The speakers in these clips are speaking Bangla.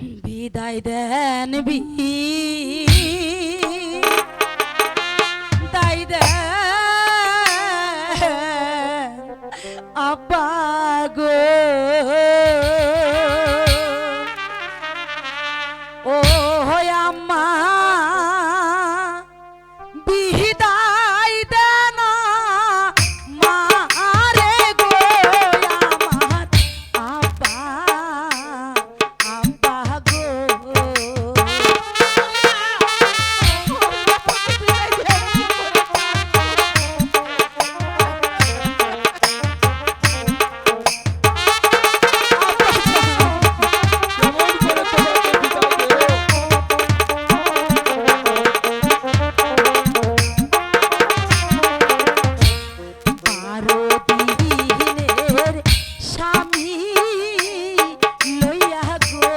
বিদায় দেন বিদায় দেন আব্বা গো ও আম্মা বিদায় দেন মারে গো আমার আব্বা আব্বা গো আরো দিনের স্বামী লইয়া গো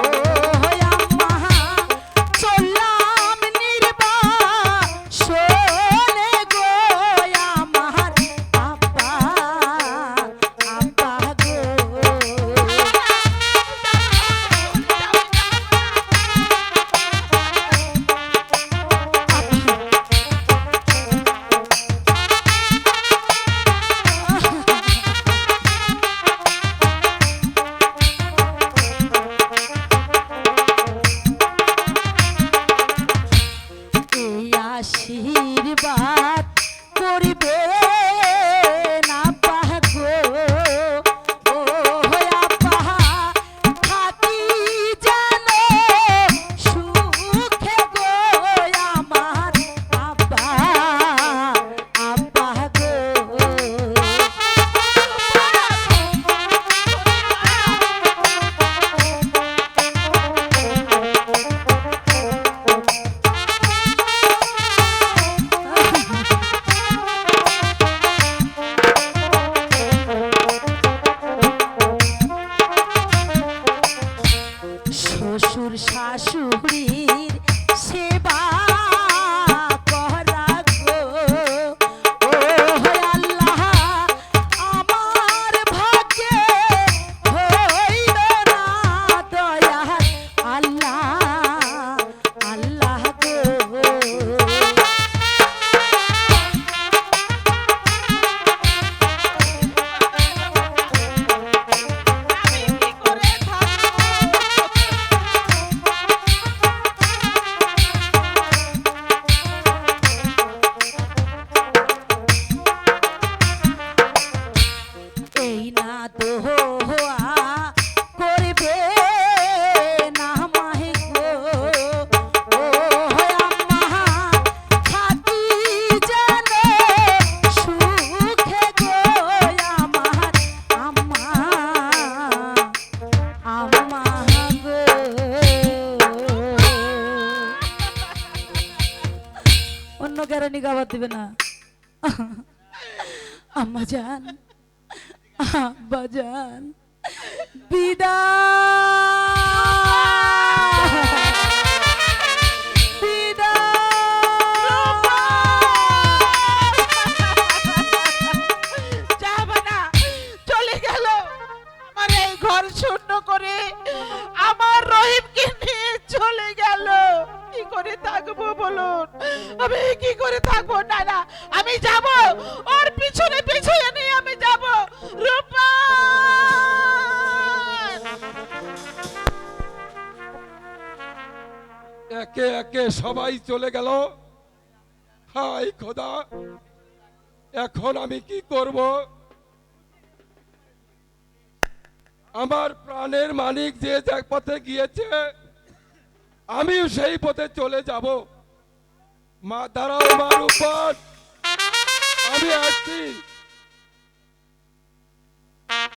ও আম্মা চললাম নির্বাসনে গো আমার আব্বা আব্বা গো এই আশীর্বাদ করিবে না পাগো ও আব্বা থাকি যেন সুখে গো আমার আব্বা আব্বা গো শ্বশুর শাশুড়ির সেবা করা গো ও আল্লাহ আমার ভাগ্যে হইল না দয়া আল্লাহ আল্লাহ গো এই না দোয়া করবে না মাহে গো ও আম্মা থাকি যেন সুখে গো আমার আম্মা আম্মা গো অন্য কারণে গাবার দিবে না আম্মা জান আব্বাজান বিদায় যাবে না, চলে গেল আমার এই ঘর শূন্য করে, আমার রহিমকে নিয়ে চলে গেল। কি করে থাকবো বলুন, আমি কি করে থাকবো? না না, আমি যাব, ওর পিছনে পিছনে নিয়ে আমি যাব। রূপা একে একে সবাই চলে গেল। হায় খোদা, এখন আমি কি করব? আমার প্রাণের মালিক যে পথে গিয়েছে আমিও সেই পথে চলে যাব। মা দাঁড়াও, মার উপর আমি আসছি।